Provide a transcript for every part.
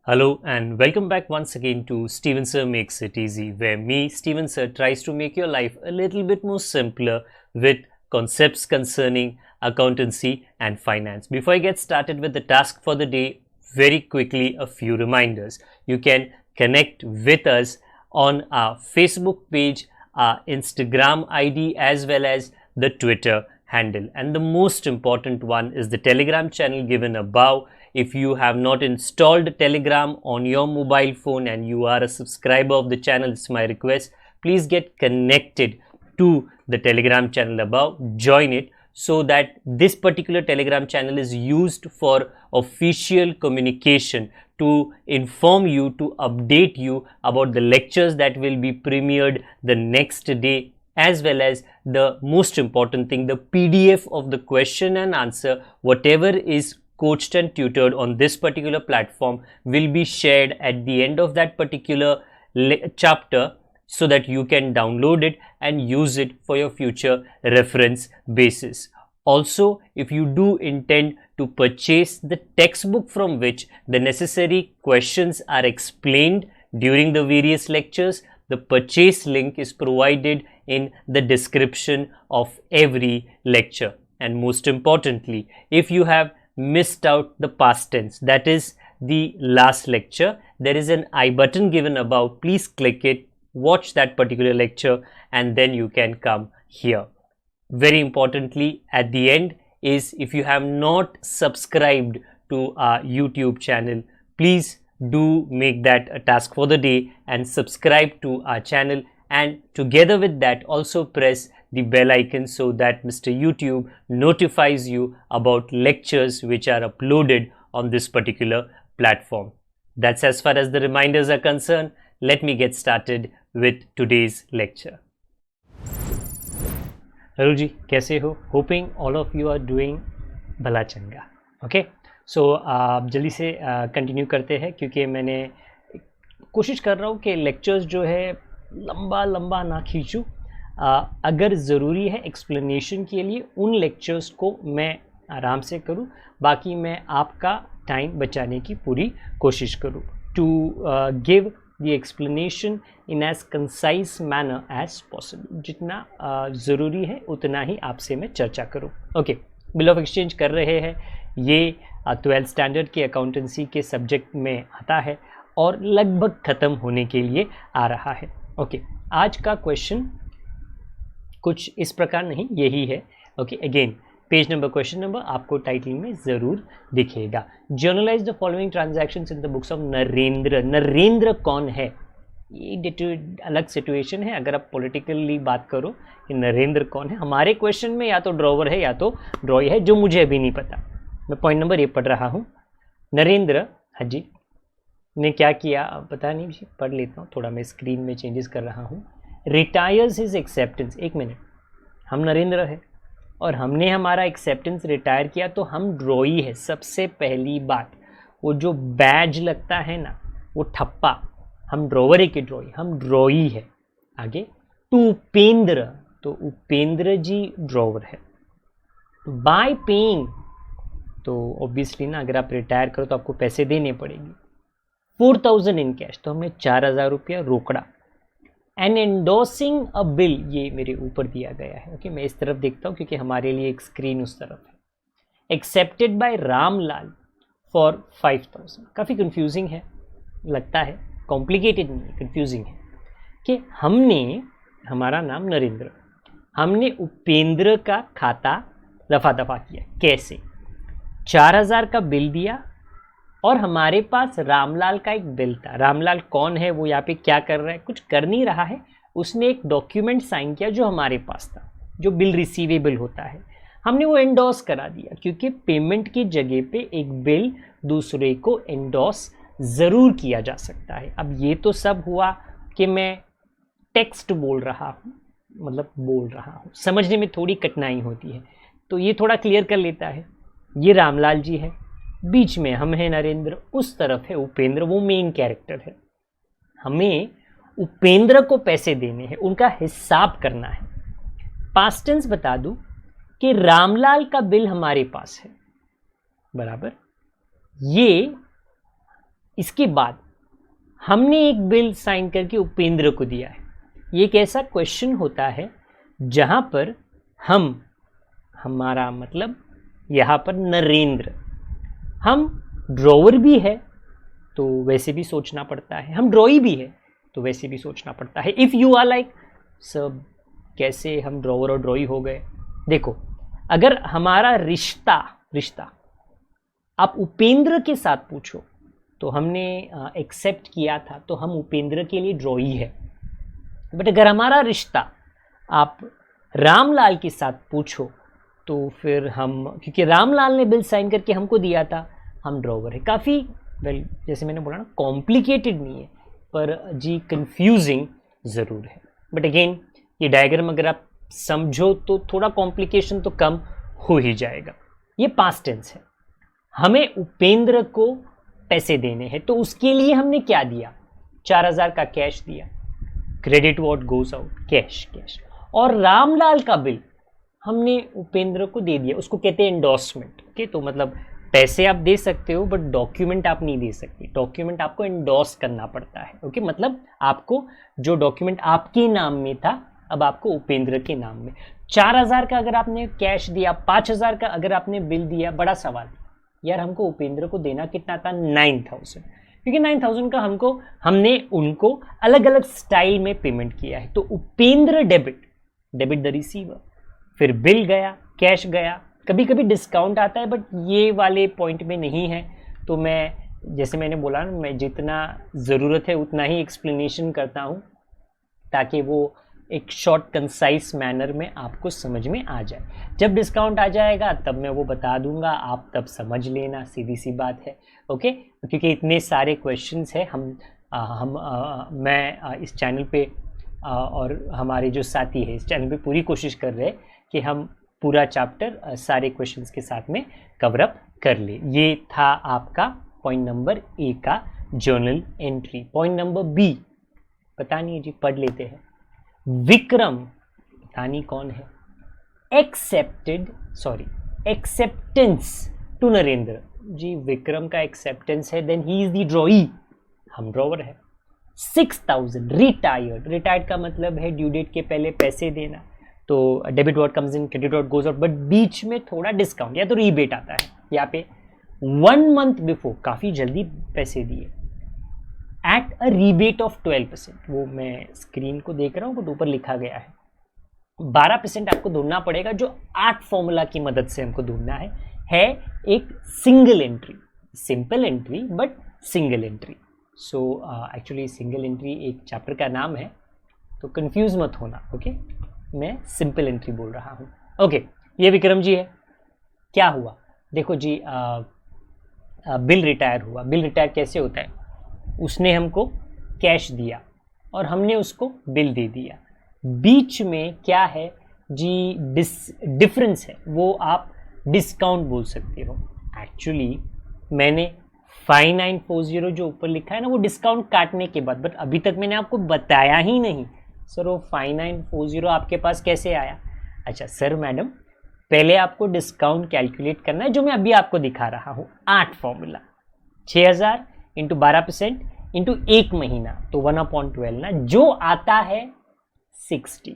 Hello and welcome back once again to Steven Sir Makes It Easy, where me, Steven Sir, tries to make your life a little bit more simpler with concepts concerning accountancy and finance. Before I get started with the task for the day, very quickly a few reminders. You can connect with us on our Facebook page, our Instagram ID, as well as the Twitter handle. And the most important one is the Telegram channel given above. If you have not installed Telegram on your mobile phone and you are a subscriber of the channel, it's my request, please get connected to the Telegram channel above, join it, so that this particular Telegram channel is used for official communication, to inform you, to update you about the lectures that will be premiered the next day, as well as the most important thing, the PDF of the question and answer, whatever is coached and tutored on this particular platform, will be shared at the end of that particular chapter, so that you can download it and use it for your future reference basis. Also, if you do intend to purchase the textbook from which the necessary questions are explained during the various lectures, the purchase link is provided in the description of every lecture. And most importantly, if you have missed out the past tense, that is the last lecture, there is an I button given above. Please click it, watch that particular lecture, and then you can come here. Very importantly, at the end is, if you have not subscribed to our YouTube channel, please do make that a task for the day and subscribe to our channel, and together with that also press the bell icon so that Mr. YouTube notifies you about lectures which are uploaded on this particular platform. That's as far as the reminders are concerned. Let me get started with today's lecture. Hello जी, कैसे हो? Hoping all of you are doing भला चंगा. Okay, so जल्दी से continue करते हैं, क्योंकि मैंने कोशिश कर रहा हूँ कि लेक्चर्स जो है लंबा ना खींचूँ. अगर ज़रूरी है एक्सप्लेनेशन के लिए, उन लेक्चर्स को मैं आराम से करूँ, बाकी मैं आपका टाइम बचाने की पूरी कोशिश करूँ, to give the explanation in as concise manner as possible. जितना ज़रूरी है उतना ही आपसे मैं चर्चा करूँ. ओके, बिल ऑफ एक्सचेंज कर रहे हैं. ये 12th स्टैंडर्ड के अकाउंटेंसी के सब्जेक्ट में आता है और लगभग ख़त्म होने के लिए आ रहा है. ओके, आज का क्वेश्चन कुछ इस प्रकार नहीं, यही है. Okay, again page number, question number आपको टाइटल में ज़रूर दिखेगा. Generalized the following transactions in the books of Narendra. Narendra कौन है? ये अलग सिचुएशन है. अगर आप पॉलिटिकली बात करो कि नरेंद्र कौन है, हमारे क्वेश्चन में या तो ड्रॉवर है या तो ड्रॉय है, जो मुझे अभी नहीं पता. मैं पॉइंट नंबर ये पढ़ रहा हूँ. नरेंद्र हाजी ने क्या किया, पता नहीं, पढ़ लेता हूँ. थोड़ा मैं स्क्रीन में चेंजेस कर रहा हूँ. Retires his acceptance. एक मिनट, हम नरेंद्र है और हमने हमारा एक्सेप्टेंस रिटायर किया, तो हम ड्रॉई है. सबसे पहली बात, वो जो बैज लगता है ना, वो ठप्पा, हम ड्रॉवर है कि ड्रॉई, हम ड्रॉई है. आगे टू उपेंद्र, तो उपेंद्र जी ड्रॉवर है. बाय पेइंग, तो ऑब्वियसली ना, अगर आप रिटायर करो तो आपको पैसे देने पड़ेंगे. 4000 इन कैश, तो हमने 4000 रुपया रोकड़ा. एंड एंडोसिंग अ बिल, ये मेरे ऊपर दिया गया है. ओके, मैं इस तरफ देखता हूँ क्योंकि हमारे लिए एक स्क्रीन उस तरफ है. Accepted by Ramlal for 5000. काफ़ी कंफ्यूजिंग है, लगता है कॉम्प्लिकेटेड नहीं, कंफ्यूजिंग है. कि हमने, हमारा नाम नरेंद्र, हमने उपेंद्र का खाता दफा दफा किया. कैसे? 4000 का बिल दिया और हमारे पास रामलाल का एक बिल था. रामलाल कौन है? वो यहाँ पे क्या कर रहा है? कुछ कर नहीं रहा है. उसने एक डॉक्यूमेंट साइन किया जो हमारे पास था, जो बिल रिसीवेबल होता है. हमने वो एंडोस करा दिया, क्योंकि पेमेंट की जगह पे एक बिल दूसरे को एंडोस ज़रूर किया जा सकता है. अब ये तो सब हुआ कि मैं टेक्स्ट बोल रहा हूँ, मतलब बोल रहा हूँ, समझने में थोड़ी कठिनाई होती है, तो ये थोड़ा क्लियर कर लेता है. ये रामलाल जी है, बीच में हम हैं नरेंद्र, उस तरफ है उपेंद्र, वो मेन कैरेक्टर है. हमें उपेंद्र को पैसे देने हैं, उनका हिसाब करना है. पास्ट टेंस बता दूं कि रामलाल का बिल हमारे पास है, बराबर. ये इसके बाद हमने एक बिल साइन करके उपेंद्र को दिया है। ये एक ऐसा क्वेश्चन होता है जहां पर हमारा मतलब यहाँ पर नरेंद्र, हम ड्रॉवर भी है तो वैसे भी सोचना पड़ता है, हम ड्रॉई भी है तो वैसे भी सोचना पड़ता है। इफ़ यू आर लाइक सब कैसे हम ड्रॉवर और ड्रॉई हो गए, देखो अगर हमारा रिश्ता आप उपेंद्र के साथ पूछो तो हमने एक्सेप्ट किया था तो हम उपेंद्र के लिए ड्रॉई है। बट अगर हमारा रिश्ता आप रामलाल के साथ पूछो तो फिर हम, क्योंकि रामलाल ने बिल साइन करके हमको दिया था, हम ड्रॉवर है। काफ़ी वेल जैसे मैंने बोला ना, कॉम्प्लिकेटेड नहीं है पर जी कंफ्यूजिंग ज़रूर है। बट अगेन ये डायग्राम अगर आप समझो तो थोड़ा कॉम्प्लिकेशन तो कम हो ही जाएगा। ये पास्ट टेंस है, हमें उपेंद्र को पैसे देने हैं तो उसके लिए हमने क्या दिया, 4000 का कैश दिया, credit what goes out, cash. और रामलाल का बिल हमने उपेंद्र को दे दिया, उसको कहते हैं एंडोर्समेंट। ओके, तो मतलब पैसे आप दे सकते हो बट डॉक्यूमेंट आप नहीं दे सकते, डॉक्यूमेंट आपको एंडोर्स करना पड़ता है। ओके, मतलब आपको जो डॉक्यूमेंट आपके नाम में था अब आपको उपेंद्र के नाम में। 4000 का अगर आपने कैश दिया, 5000 का अगर आपने बिल दिया, बड़ा सवाल यार हमको उपेंद्र को देना कितना था, 9000, क्योंकि 9000 का हमने उनको अलग अलग स्टाइल में पेमेंट किया है। तो उपेंद्र डेबिट द रिसीवर, फिर बिल गया, कैश गया, कभी कभी डिस्काउंट आता है बट ये वाले पॉइंट में नहीं है। तो मैं जैसे मैंने बोला ना, मैं जितना ज़रूरत है उतना ही एक्सप्लेनेशन करता हूँ ताकि वो एक शॉर्ट कंसाइज मैनर में आपको समझ में आ जाए। जब डिस्काउंट आ जाएगा तब मैं वो बता दूंगा, आप तब समझ लेना, सीधी सी बात है। ओके, क्योंकि इतने सारे क्वेश्चंस हैं, मैं इस चैनल पे और हमारे जो साथी हैं इस चैनल पे पूरी कोशिश कर रहे हैं कि हम पूरा चैप्टर सारे क्वेश्चंस के साथ में कवर अप कर ले। ये था आपका पॉइंट नंबर ए का journal entry. Point number B पता नहीं है जी, पढ़ लेते हैं। विक्रम पता नहीं कौन है, एक्सेप्टेंस टू नरेंद्र जी, विक्रम का एक्सेप्टेंस है, then he is the drawee, हम ड्रॉवर है। 6000 रिटायर्ड का मतलब है ड्यू डेट के पहले पैसे देना, तो debit what comes in, credit what goes out, but बीच में थोड़ा डिस्काउंट या तो रीबेट आता है। यहाँ पे 1 मंथ बिफोर काफ़ी जल्दी पैसे दिए एट अ रीबेट ऑफ 12%, वो मैं स्क्रीन को देख रहा हूँ बट ऊपर लिखा गया है 12% आपको ढूंढना पड़ेगा, जो 8 फॉर्मूला की मदद से हमको ढूंढना है एक single entry, simple entry but single entry. So actually single entry एक चैप्टर का नाम है तो कंफ्यूज मत होना। ओके, मैं सिंपल एंट्री बोल रहा हूँ। ओके, ये विक्रम जी है। क्या हुआ देखो जी, बिल रिटायर हुआ। बिल रिटायर कैसे होता है, उसने हमको कैश दिया और हमने उसको बिल दे दिया, बीच में क्या है जी, डिफरेंस है, वो आप डिस्काउंट बोल सकते हो। एक्चुअली मैंने 5940 जो ऊपर लिखा है ना, वो डिस्काउंट काटने के बाद, बट अभी तक मैंने आपको बताया ही नहीं सर वो 5940 आपके पास कैसे आया। अच्छा सर मैडम, पहले आपको डिस्काउंट कैलकुलेट करना है, जो मैं अभी आपको दिखा रहा हूँ। 8 फॉर्मूला, 6000 इंटू 12% इंटू 1 महीना, तो 1/12 ना, जो आता है 60,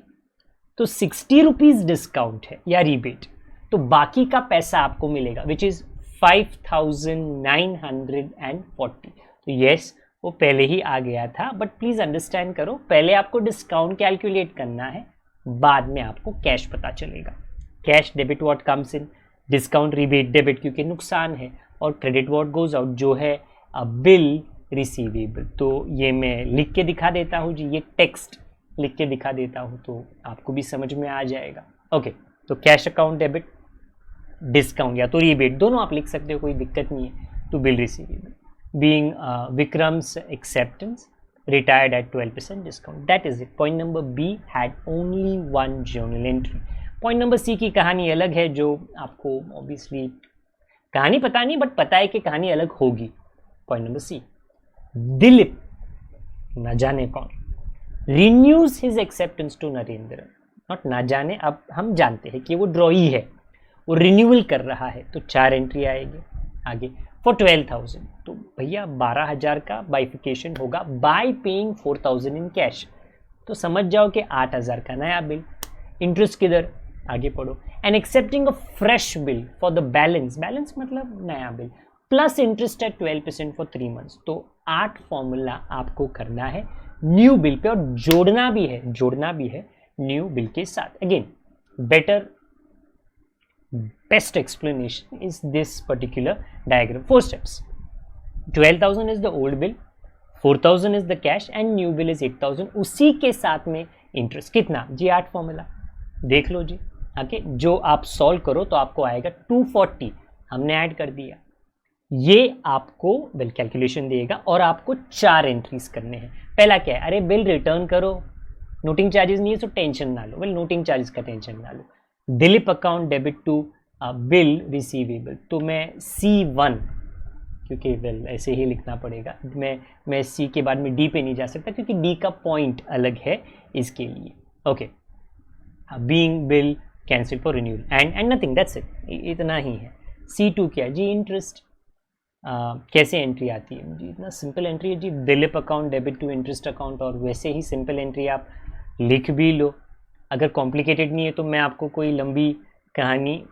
तो 60 रुपीज़ डिस्काउंट है या रीबेट, तो बाकी का पैसा आपको मिलेगा विच इज़ 5940। तो यस, वो पहले ही आ गया था, बट प्लीज़ अंडरस्टैंड करो, पहले आपको डिस्काउंट कैलकुलेट करना है, बाद में आपको कैश पता चलेगा। Cash debit what comes in, discount rebate debit क्योंकि नुकसान है, और क्रेडिट व्हाट गोज आउट जो है बिल रिसीवेबल। तो ये मैं लिख के दिखा देता हूँ जी, ये टेक्स्ट लिख के दिखा देता हूँ तो आपको भी समझ में आ जाएगा। ओके, तो कैश अकाउंट डेबिट, डिस्काउंट या तो रीबेट, दोनों आप लिख सकते हो, कोई दिक्कत नहीं है, to bill receivable being Vikram's acceptance retired at 12% discount. That is it. Point number B had only one journal entry. Point number C की कहानी अलग है, जो आपको obviously कहानी पता नहीं बट पता है कि कहानी अलग होगी। Point number C, दिलीप न जाने कौन renews his acceptance to Narendra, not ना जाने, अब हम जानते हैं कि वो ड्रॉई है, वो रिन्यूअल कर रहा है, तो 4 एंट्री आएगी आगे। फॉर 12,000। तो भैया 12,000 का बाइफिकेशन होगा बाय पेइंग 4,000 इन कैश। तो समझ जाओ कि 8,000 का नया बिल। इंटरेस्ट किधर, आगे पढ़ो। And accepting a fresh bill for the balance, balance मतलब नया bill, plus interest eight 12% for 3 months. तो 8 फॉर्मूला आपको करना है न्यू बिल पे, और जोड़ना भी है न्यू बिल के साथ। Again best explanation is this particular diagram. 4 steps. 12,000 is the old bill, 4,000 is the cash and new bill is 8,000। उसी के साथ में इंटरेस्ट कितना जी, 8 फॉर्मूला देख लो जी। ओके, जो आप सॉल्व करो तो आपको आएगा 240, हमने ऐड कर दिया। ये आपको बिल कैलकुलेशन देगा और आपको 4 एंट्रीज करने हैं। पहला क्या है, अरे बिल रिटर्न करो, नोटिंग चार्जेस नहीं है तो टेंशन ना लो। वेल नोटिंग चार्जेस का टेंशन ना लो। Dilip account debit to bill receivable, तो मैं C1, क्योंकि वेल ऐसे ही लिखना पड़ेगा, मैं C के बाद में D पे नहीं जा सकता क्योंकि D का पॉइंट अलग है इसके लिए। Okay, being bill cancel for renewal and nothing, that's it, इतना ही है। C2 क्या है जी, इंटरेस्ट। कैसे एंट्री आती है जी, इतना सिंपल एंट्री है जी, Dilip account debit to interest account, और वैसे ही सिंपल एंट्री आप लिख भी लो। अगर कॉम्प्लिकेटेड नहीं है तो मैं आपको कोई लंबी कहानी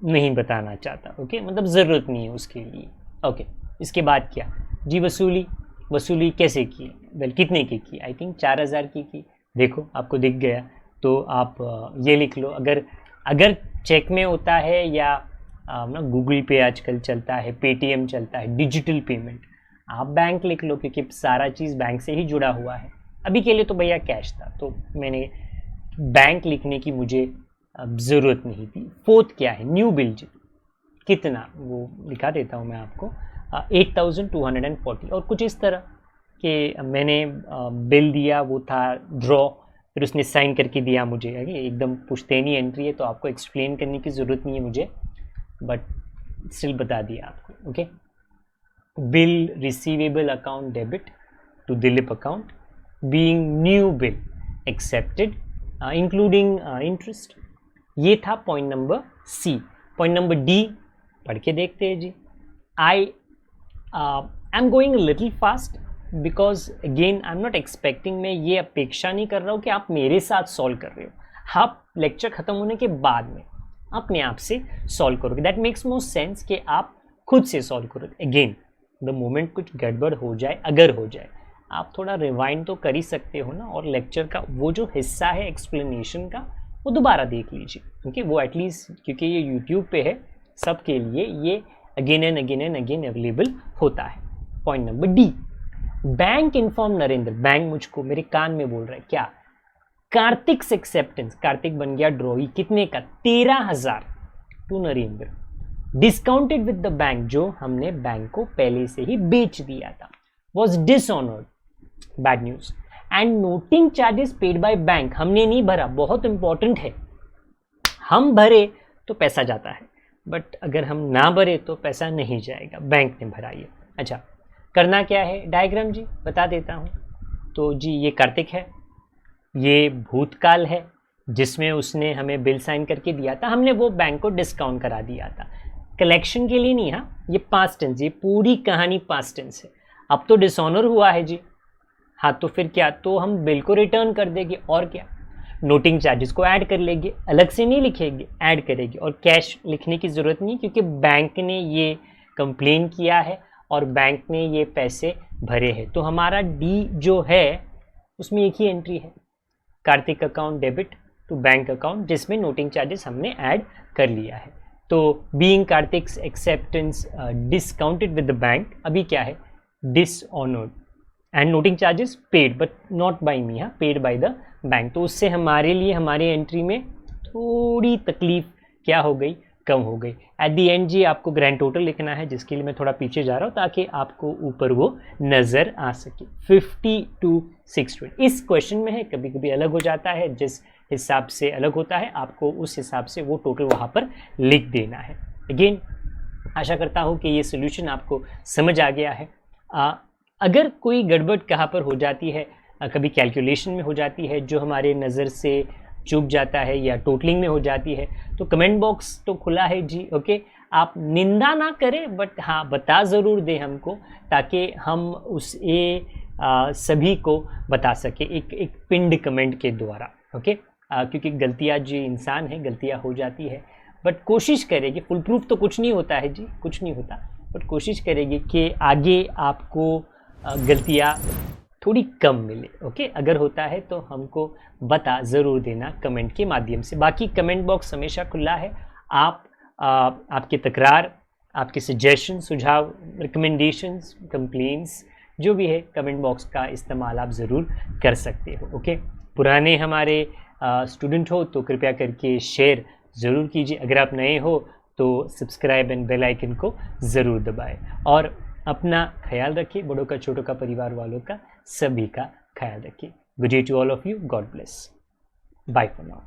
नहीं बताना चाहता। ओके, मतलब ज़रूरत नहीं है उसके लिए। ओके, इसके बाद क्या जी, वसूली कैसे की, वेल कितने की की, आई थिंक 4,000 की। देखो आपको दिख गया तो आप ये लिख लो। अगर चेक में होता है या ना गूगल पे आजकल चलता है, पेटीएम चलता है, डिजिटल पेमेंट, आप बैंक लिख लो क्योंकि सारा चीज़ बैंक से ही जुड़ा हुआ है। अभी के लिए तो भैया कैश था तो मैंने बैंक लिखने की मुझे ज़रूरत नहीं थी। 4th क्या है, न्यू बिल जी, कितना वो लिखा देता हूँ मैं आपको, 8,240। और कुछ इस तरह कि मैंने बिल दिया, वो था ड्रॉ, फिर उसने साइन करके दिया मुझे। एकदम पुश्तैनी एंट्री है तो आपको एक्सप्लेन करने की ज़रूरत नहीं है मुझे, बट स्टिल बता दिया आपको। Okay, bill receivable account debit to Dilip account, being new bill accepted including interest. ये था point number C। Point number D पढ़ के देखते हैं जी। I am going little fast because again I am not expecting, मैं ये अपेक्षा नहीं कर रहा हूँ कि आप मेरे साथ सॉल्व कर रहे हो। आप लेक्चर ख़त्म होने के बाद में अपने आप से सॉल्व करोगे, दैट मेक्स मोर सेंस कि आप खुद से सॉल्व करोगे। अगेन द मोमेंट कुछ गड़बड़ हो जाए, अगर हो जाए, आप थोड़ा रिवाइंड तो कर ही सकते हो ना, और लेक्चर का वो जो हिस्सा है एक्सप्लेनेशन का वो दोबारा देख लीजिए। ओके, वो एटलीस्ट, क्योंकि ये यूट्यूब पे है सबके लिए, ये अगेन एंड अगेन अवेलेबल होता है। Point number D, bank inform Narendra, bank मुझको मेरे कान में बोल रहा है क्या, कार्तिक एक्सेप्टेंस, कार्तिक बन गया ड्रॉई, कितने का, 13,000 to Narendra, discounted with the bank, जो हमने बैंक को पहले से ही बेच दिया था, was dishonoured, bad news, and noting charges paid by bank, हमने नहीं भरा, बहुत इंपॉर्टेंट है, हम भरे तो पैसा जाता है, बट अगर हम ना भरे तो पैसा नहीं जाएगा, बैंक ने भरा ये। अच्छा, करना क्या है, डायग्राम जी बता देता हूँ। तो जी ये कार्तिक है, ये भूतकाल है जिसमें उसने हमें बिल साइन करके दिया था, हमने वो बैंक को डिस्काउंट करा दिया था, कलेक्शन के लिए नहीं। हाँ, ये पास्ट टेंस, ये पूरी कहानी पास्ट टेंस है। अब तो डिसऑनर हुआ है जी, हाँ तो फिर क्या, तो हम बिल को रिटर्न कर देंगे और क्या, नोटिंग चार्जेस को ऐड कर लेंगे, अलग से नहीं लिखेंगे, ऐड करेंगे, और कैश लिखने की ज़रूरत नहीं क्योंकि बैंक ने ये कंप्लेन किया है और बैंक ने ये पैसे भरे हैं। तो हमारा D जो है उसमें एक ही एंट्री है, Kartik account debit to bank account, जिसमें नोटिंग चार्जेस हमने ऐड कर लिया है। तो being Kartik's acceptance discounted with the bank, अभी क्या है, dishonoured, and noting charges paid but not by me, हाँ पेड बाय द बैंक। तो उससे हमारे लिए हमारी एंट्री में थोड़ी तकलीफ क्या हो गई, कम हो गई। एट दी एंड जी आपको ग्रैंड टोटल लिखना है, जिसके लिए मैं थोड़ा पीछे जा रहा हूँ ताकि आपको ऊपर वो नज़र आ सके। 52,620 इस क्वेश्चन में है, कभी कभी अलग हो जाता है, जिस हिसाब से अलग होता है आपको उस हिसाब से वो टोटल वहाँ पर लिख देना है। अगेन आशा करता हूँ कि ये सोल्यूशन आपको समझ आ गया है। अगर कोई गड़बड़ कहाँ पर हो जाती है, कभी कैलकुलेशन में हो जाती है जो हमारे नज़र से चूक जाता है, या टोटलिंग में हो जाती है, तो कमेंट बॉक्स तो खुला है जी। ओके, आप निंदा ना करें, बट हाँ बता ज़रूर दें हमको, ताकि हम उस ये सभी को बता सके एक पिंड कमेंट के द्वारा। ओके, क्योंकि गलतियाँ जी, इंसान है, गलतियाँ हो जाती है, बट कोशिश करेगी, फुल प्रूफ तो कुछ नहीं होता है जी, कुछ नहीं होता, बट कोशिश करेगी कि आगे आपको गलतियाँ थोड़ी कम मिले। ओके, अगर होता है तो हमको बता ज़रूर देना कमेंट के माध्यम से। बाकी कमेंट बॉक्स हमेशा खुला है, आप आपकी तकरार, आपके सजेशन, सुझाव, रिकमेंडेशंस, कंप्लेंट्स जो भी है, कमेंट बॉक्स का इस्तेमाल आप ज़रूर कर सकते हो। ओके, पुराने हमारे स्टूडेंट हो तो कृपया करके शेयर ज़रूर कीजिए, अगर आप नए हो तो सब्सक्राइब एंड बेल आइकन को ज़रूर दबाएं, और अपना ख्याल रखिए, बड़ों का, छोटों का, परिवार वालों का, सभी का ख्याल रखिए। Good day to all of you, God bless, bye for now.